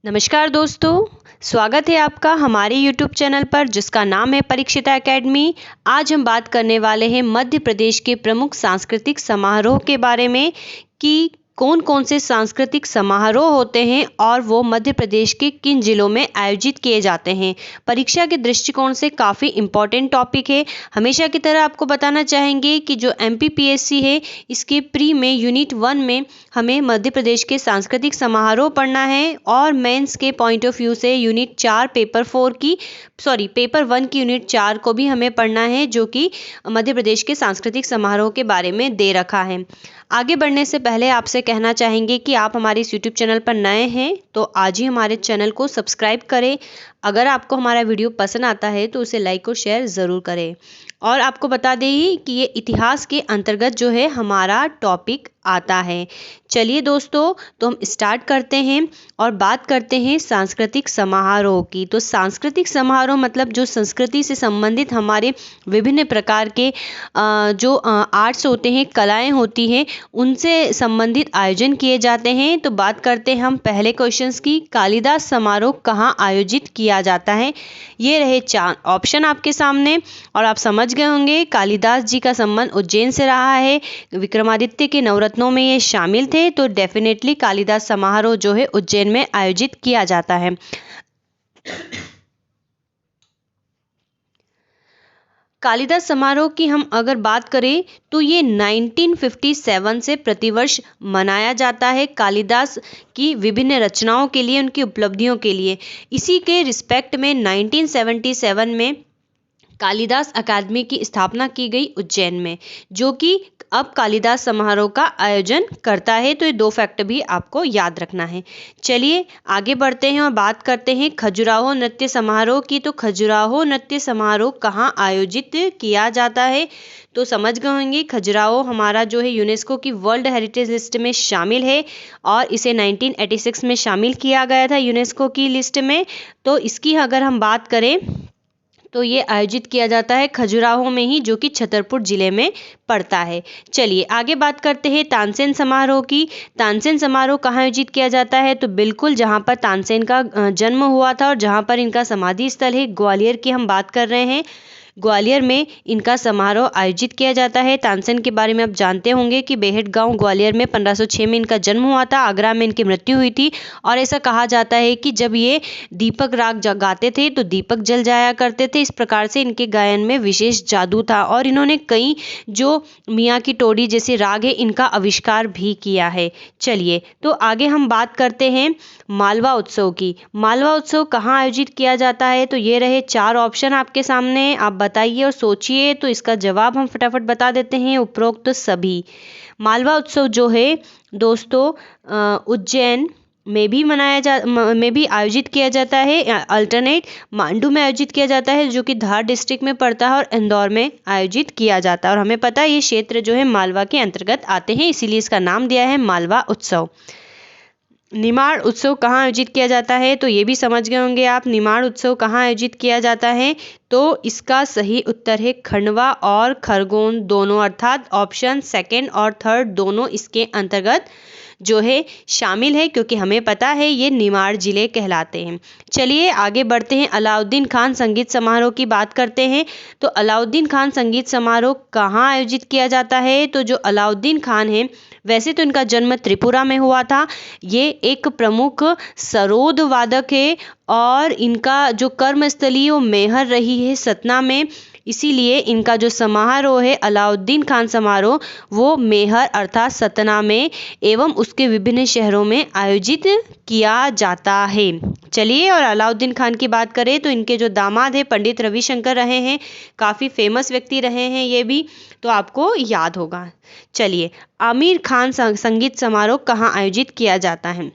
नमस्कार दोस्तों, स्वागत है आपका हमारे YouTube चैनल पर जिसका नाम है परीक्षिता एकेडमी। आज हम बात करने वाले हैं मध्य प्रदेश के प्रमुख सांस्कृतिक समारोह के बारे में कि कौन कौन से सांस्कृतिक समारोह होते हैं और वो मध्य प्रदेश के किन जिलों में आयोजित किए जाते हैं। परीक्षा के दृष्टिकोण से काफ़ी इम्पॉर्टेंट टॉपिक है। हमेशा की तरह आपको बताना चाहेंगे कि जो MPPSC है इसके प्री में यूनिट 1 में हमें मध्य प्रदेश के सांस्कृतिक समारोह पढ़ना है और मेंस के पॉइंट ऑफ व्यू से यूनिट 4 पेपर 1 की यूनिट 4 को भी हमें पढ़ना है, जो कि मध्य प्रदेश के सांस्कृतिक समारोह के बारे में दे रखा है। आगे बढ़ने से पहले आपसे कहना चाहेंगे कि आप हमारे इस YouTube चैनल पर नए हैं तो आज ही हमारे चैनल को सब्सक्राइब करें। अगर आपको हमारा वीडियो पसंद आता है तो उसे लाइक और शेयर ज़रूर करें। और आपको बता दें कि ये इतिहास के अंतर्गत जो है हमारा टॉपिक आता है। चलिए दोस्तों, तो हम स्टार्ट करते हैं और बात करते हैं सांस्कृतिक समारोह की। तो सांस्कृतिक समारोह मतलब जो संस्कृति से संबंधित हमारे विभिन्न प्रकार के जो आर्ट्स होते हैं, कलाएं होती हैं, उनसे संबंधित आयोजन किए जाते हैं। तो बात करते हैं हम पहले क्वेश्चंस की। कालिदास समारोह कहाँ आयोजित किया जाता है? ये रहे 4 ऑप्शन आपके सामने और आप समझ गए होंगे कालिदास जी का संबंध उज्जैन से रहा है। विक्रमादित्य के नवरत्नों में ये शामिल थे, तो डेफिनेटली कालिदास समारोह जो है उज्जैन में आयोजित किया जाता है। कालिदास समारोह की हम अगर बात करें तो ये 1957 से प्रतिवर्ष मनाया जाता है कालिदास की विभिन्न रचनाओं के लिए, उनकी उपलब्धियों के लिए। इसी के रिस्पेक्ट में 1977 में कालिदास अकादमी की स्थापना की गई उज्जैन में, जो कि अब कालिदास समारोह का आयोजन करता है। तो ये 2 फैक्ट भी आपको याद रखना है। चलिए आगे बढ़ते हैं और बात करते हैं खजुराहो नृत्य समारोह की। तो खजुराहो नृत्य समारोह कहाँ आयोजित किया जाता है? तो समझ गए होंगे खजुराहो हमारा जो है यूनेस्को की वर्ल्ड हेरिटेज लिस्ट में शामिल है और इसे 1986 में शामिल किया गया था यूनेस्को की लिस्ट में। तो इसकी अगर हम बात करें तो ये आयोजित किया जाता है खजुराहो में ही, जो कि छतरपुर जिले में पड़ता है। चलिए आगे बात करते हैं तानसेन समारोह की। तानसेन समारोह कहाँ आयोजित किया जाता है? तो बिल्कुल जहाँ पर तानसेन का जन्म हुआ था और जहाँ पर इनका समाधि स्थल है, ग्वालियर की हम बात कर रहे हैं। ग्वालियर में इनका समारोह आयोजित किया जाता है। तानसेन के बारे में आप जानते होंगे कि बेहट गांव ग्वालियर में 1506 में इनका जन्म हुआ था, आगरा में इनकी मृत्यु हुई थी। और ऐसा कहा जाता है कि जब ये दीपक राग गाते थे तो दीपक जल जाया करते थे। इस प्रकार से इनके गायन में विशेष जादू था और इन्होंने कई जो मियाँ की टोडी जैसे राग है इनका आविष्कार भी किया है। चलिए तो आगे हम बात करते हैं मालवा उत्सव की। मालवा उत्सव कहाँ आयोजित किया जाता है? तो ये रहे 4 ऑप्शन आपके सामने, आप बताइए और सोचिए। तो इसका जवाब हम फटाफट बता देते हैं, उपरोक्त सभी। मालवा उत्सव जो है दोस्तों उज्जैन में भी आयोजित किया जाता है। अल्टरनेट मांडू में आयोजित किया जाता है, जो कि धार डिस्ट्रिक्ट में पड़ता है, और इंदौर में आयोजित किया जाता है। और हमें पता है ये क्षेत्र जो है मालवा के अंतर्गत आते हैं, इसीलिए इसका नाम दिया है मालवा उत्सव। निमाड़ उत्सव कहाँ आयोजित किया जाता है? तो ये भी समझ गए होंगे आप, निमाड़ उत्सव कहाँ आयोजित किया जाता है? तो इसका सही उत्तर है खंडवा और खरगोन दोनों, अर्थात ऑप्शन 2 और 3 दोनों इसके अंतर्गत जो है शामिल है, क्योंकि हमें पता है ये निमाड़ जिले कहलाते हैं। चलिए आगे बढ़ते हैं, अलाउद्दीन खान संगीत समारोह की बात करते हैं। तो अलाउद्दीन खान संगीत समारोह कहाँ आयोजित किया जाता है? तो जो अलाउद्दीन खान है, वैसे तो इनका जन्म त्रिपुरा में हुआ था। ये एक प्रमुख सरोद वादक है और इनका जो कर्मस्थली वो मैहर रही है सतना में, इसीलिए इनका जो समारोह है अलाउद्दीन खान समारोह वो मैहर अर्थात सतना में एवं उसके विभिन्न शहरों में आयोजित किया जाता है। चलिए और अलाउद्दीन खान की बात करें तो इनके जो दामाद है पंडित रविशंकर रहे हैं, काफ़ी फेमस व्यक्ति रहे हैं ये भी, तो आपको याद होगा। चलिए आमिर खान संगीत समारोह कहाँ आयोजित किया जाता है?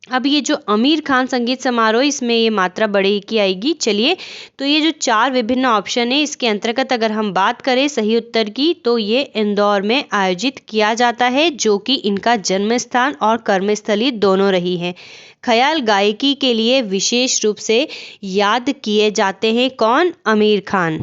अब ये जो आमिर खान संगीत समारोह, इसमें ये मात्रा बड़ी की आएगी। चलिए तो ये जो 4 विभिन्न ऑप्शन है इसके अंतर्गत अगर हम बात करें सही उत्तर की, तो ये इंदौर में आयोजित किया जाता है, जो कि इनका जन्म स्थान और कर्मस्थली दोनों रही है। ख्याल गायकी के लिए विशेष रूप से याद किए जाते हैं कौन? आमिर खान।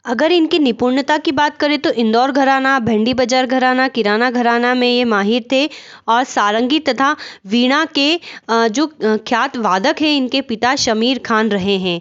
अगर इनकी निपुणता की बात करें तो इंदौर घराना, भेंडी बाजार घराना, किराना घराना में ये माहिर थे। और सारंगी तथा वीणा के जो ख्यात वादक हैं, इनके पिता शमीर खान रहे हैं।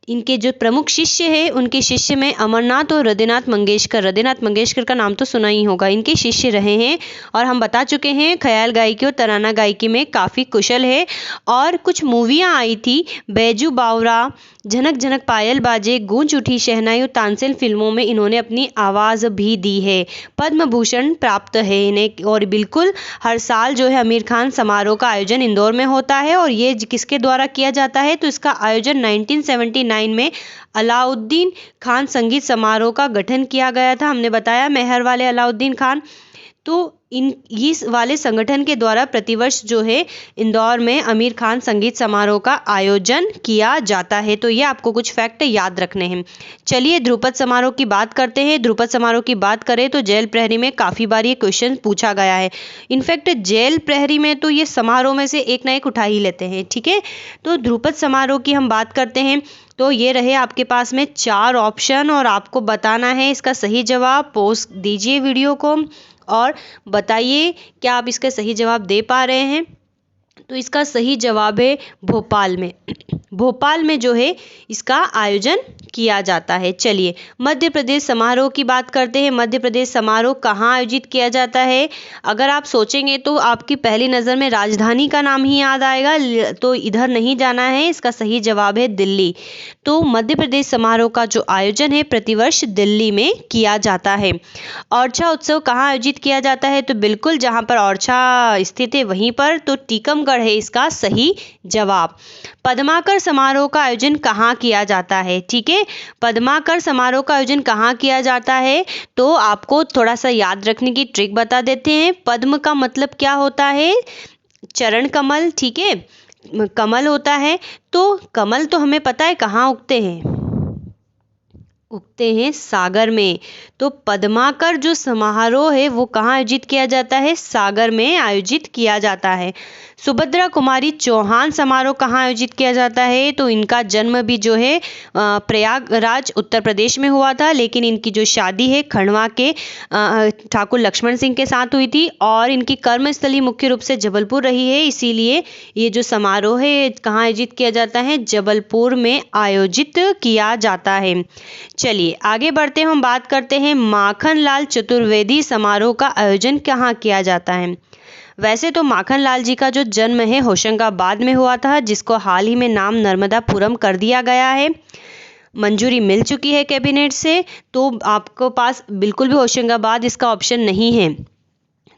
इनके जो प्रमुख शिष्य हैं, उनके शिष्य में अमरनाथ और हृदयनाथ मंगेशकर का नाम तो सुना ही होगा, इनके शिष्य रहे हैं। और हम बता चुके हैं ख्याल गायकी और तराना गायकी में काफ़ी कुशल है। और कुछ मूवियाँ आई थी, बैजू बावरा, झनक झनक पायल बाजे, गूंज उठी शहनाई और तानसेन फिल्मों में इन्होंने अपनी आवाज़ भी दी है। पद्म भूषण प्राप्त है इन्हें। और बिल्कुल हर साल जो है आमिर खान समारोह का आयोजन इंदौर में होता है। और ये किसके द्वारा किया जाता है, तो इसका आयोजन 1979 में अलाउद्दीन खान संगीत समारोह का गठन किया गया था। हमने बताया मेहर वाले अलाउद्दीन खान। तो इस वाले संगठन के द्वारा प्रतिवर्ष जो है इंदौर में आमिर खान संगीत समारोह का आयोजन किया जाता है। तो ये आपको कुछ फैक्ट याद रखने हैं। चलिए ध्रुपद समारोह की बात करते हैं। ध्रुपद समारोह की बात करें तो जेल प्रहरी में काफ़ी बार ये क्वेश्चन पूछा गया है। इनफैक्ट जेल प्रहरी में तो ये समारोह में से एक ना एक उठा ही लेते हैं। ठीक है, तो ध्रुपद समारोह की हम बात करते हैं। तो ये रहे आपके पास में 4 ऑप्शन और आपको बताना है इसका सही जवाब। पोस्ट दीजिए वीडियो को और बताइए क्या आप इसका सही जवाब दे पा रहे हैं। तो इसका सही जवाब है भोपाल में। भोपाल में जो है इसका आयोजन किया जाता है। चलिए मध्य प्रदेश समारोह की बात करते हैं। मध्य प्रदेश समारोह कहाँ आयोजित किया जाता है। अगर आप सोचेंगे तो आपकी पहली नज़र में राजधानी का नाम ही याद आएगा, तो इधर नहीं जाना है। इसका सही जवाब है दिल्ली। तो मध्य प्रदेश समारोह का जो आयोजन है प्रतिवर्ष दिल्ली में किया जाता है। ओरछा उत्सव कहाँ आयोजित किया जाता है, तो बिल्कुल जहाँ पर ओरछा स्थित है वहीं पर, तो टीकमगढ़ है इसका सही जवाब। पद्माकर समारोह का आयोजन कहाँ किया जाता है। ठीक है, पद्माकर समारोह का आयोजन कहाँ किया जाता है, तो आपको थोड़ा सा याद रखने की ट्रिक बता देते हैं। पद्म का मतलब क्या होता है, चरण कमल। ठीक है, कमल होता है। तो कमल तो हमें पता है कहाँ उगते हैं, उगते हैं सागर में। तो पद्माकर जो समारोह है वो कहाँ आयोजित किया जाता है, सागर में आयोजित किया जाता है। सुभद्रा कुमारी चौहान समारोह कहाँ आयोजित किया जाता है, तो इनका जन्म भी जो है प्रयागराज उत्तर प्रदेश में हुआ था, लेकिन इनकी जो शादी है खंडवा के ठाकुर लक्ष्मण सिंह के साथ हुई थी। और इनकी कर्मस्थली मुख्य रूप से जबलपुर रही है, इसीलिए ये जो समारोह है कहाँ आयोजित किया जाता है, जबलपुर में आयोजित किया जाता है। चलिए आगे बढ़ते हैं, हम बात करते हैं माखनलाल चतुर्वेदी समारोह का आयोजन कहाँ किया जाता है। वैसे तो माखनलाल जी का जो जन्म है होशंगाबाद में हुआ था, जिसको हाल ही में नाम नर्मदापुरम कर दिया गया है। मंजूरी मिल चुकी है कैबिनेट से, तो आपको पास बिल्कुल भी होशंगाबाद इसका ऑप्शन नहीं है।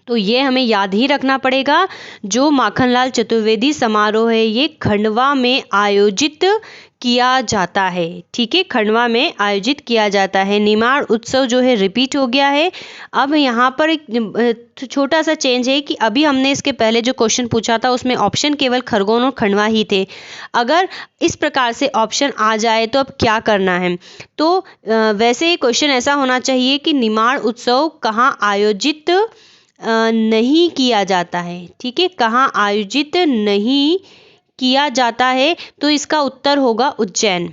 तो ये हमें याद ही रखना पड़ेगा। जो माखनलाल चतुर्वेदी समारोह है ये खंडवा में आयोजित किया जाता है। ठीक है, खंडवा में आयोजित किया जाता है। निमाड़ उत्सव जो है रिपीट हो गया है। अब यहाँ पर एक छोटा सा चेंज है कि अभी हमने इसके पहले जो क्वेश्चन पूछा था उसमें ऑप्शन केवल खरगोन और खंडवा ही थे। अगर इस प्रकार से ऑप्शन आ जाए तो अब क्या करना है, तो वैसे क्वेश्चन ऐसा होना चाहिए कि निमाड़ उत्सव कहाँ आयोजित नहीं किया जाता है। ठीक है, कहाँ आयोजित नहीं किया जाता है, तो इसका उत्तर होगा उज्जैन।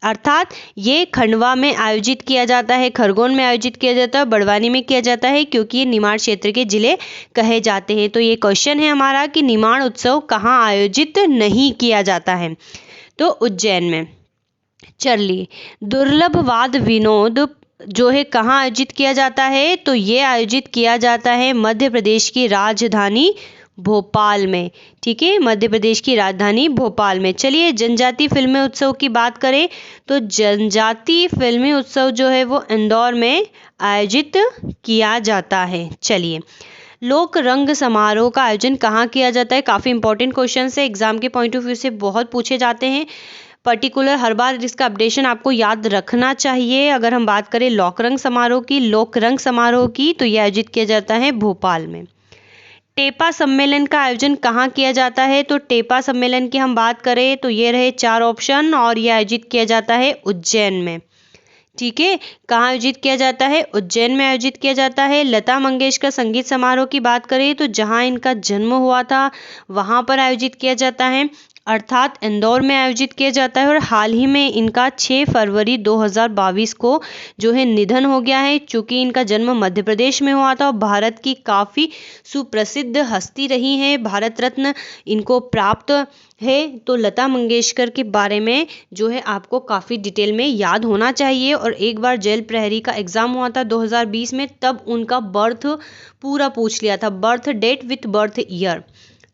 अर्थात ये खंडवा में आयोजित किया जाता है, खरगोन में आयोजित किया जाता है, बड़वानी में किया जाता है, क्योंकि ये निमाड़ क्षेत्र के जिले कहे जाते हैं। तो ये क्वेश्चन है हमारा कि निमाड़ उत्सव कहाँ आयोजित नहीं किया जाता है, तो उज्जैन में। चलिए दुर्लभ वाद विनोद जो है कहाँ आयोजित किया जाता है, तो ये आयोजित किया जाता है मध्य प्रदेश की राजधानी भोपाल में। ठीक है, मध्य प्रदेश की राजधानी भोपाल में। चलिए जनजातीय फिल्मी उत्सव की बात करें तो जनजातीय फिल्मी उत्सव जो है वो इंदौर में आयोजित किया जाता है। चलिए लोक रंग समारोह का आयोजन कहाँ किया जाता है। काफ़ी इंपॉर्टेंट क्वेश्चन है, एग्जाम के पॉइंट ऑफ व्यू से बहुत पूछे जाते हैं। पर्टिकुलर हर बार इसका अपडेशन आपको याद रखना चाहिए। अगर हम बात करें लोक रंग समारोह की तो यह आयोजित किया जाता है भोपाल में। टेपा सम्मेलन का आयोजन कहाँ किया जाता है, तो टेपा सम्मेलन की हम बात करें तो ये रहे 4 ऑप्शन और ये आयोजित किया जाता है उज्जैन में। ठीक है, कहाँ आयोजित किया जाता है, उज्जैन में आयोजित किया जाता है। लता मंगेशकर संगीत समारोह की बात करें तो जहाँ इनका जन्म हुआ था वहाँ पर आयोजित किया जाता है। अर्थात इंदौर में आयोजित किया जाता है और हाल ही में इनका 6 फरवरी 2022 को जो है निधन हो गया है। चूँकि इनका जन्म मध्य प्रदेश में हुआ था और भारत की काफ़ी सुप्रसिद्ध हस्ती रही है, भारत रत्न इनको प्राप्त है। तो लता मंगेशकर के बारे में जो है आपको काफ़ी डिटेल में याद होना चाहिए। और एक बार जेल प्रहरी का एग्ज़ाम हुआ था 2020 में, तब उनका बर्थ पूरा पूछ लिया था, birth date with birth year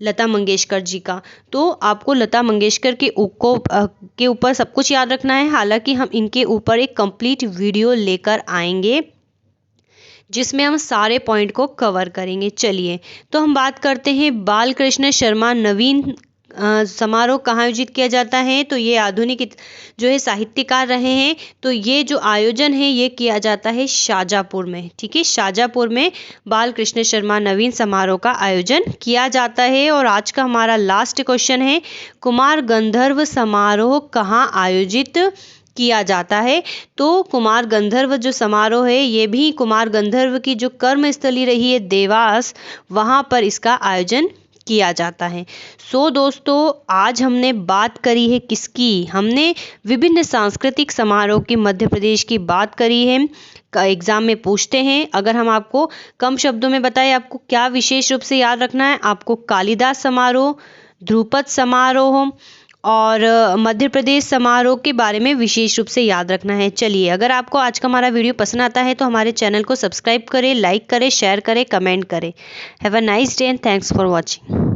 Lata Mangeshkar ji का। तो आपको लता मंगेशकर के ऊपर सब कुछ याद रखना है। हालांकि हम इनके ऊपर एक कंप्लीट वीडियो लेकर आएंगे जिसमें हम सारे पॉइंट को कवर करेंगे। चलिए तो हम बात करते हैं बाल कृष्ण शर्मा नवीन समारोह कहाँ आयोजित किया जाता है। तो ये आधुनिक जो है साहित्यकार रहे हैं। तो ये जो आयोजन है ये किया जाता है शाजापुर में। ठीक है, शाजापुर में बाल कृष्ण शर्मा नवीन समारोह का आयोजन किया जाता है। और आज का हमारा लास्ट क्वेश्चन है, कुमार गंधर्व समारोह कहाँ आयोजित किया जाता है। तो कुमार गंधर्व जो समारोह है ये भी कुमार गंधर्व की जो कर्मस्थली रही है देवास, वहाँ पर इसका आयोजन किया जाता है। सो दोस्तों आज हमने बात करी है किसकी, हमने विभिन्न सांस्कृतिक समारोह की मध्य प्रदेश की बात करी है। एग्जाम में पूछते हैं, अगर हम आपको कम शब्दों में बताएं आपको क्या विशेष रूप से याद रखना है, आपको कालिदास समारोह, ध्रुपद समारोह और मध्य प्रदेश समारोह के बारे में विशेष रूप से याद रखना है। चलिए अगर आपको आज का हमारा वीडियो पसंद आता है तो हमारे चैनल को सब्सक्राइब करें, लाइक करें, शेयर करें, कमेंट करें। Have a nice day and thanks for watching.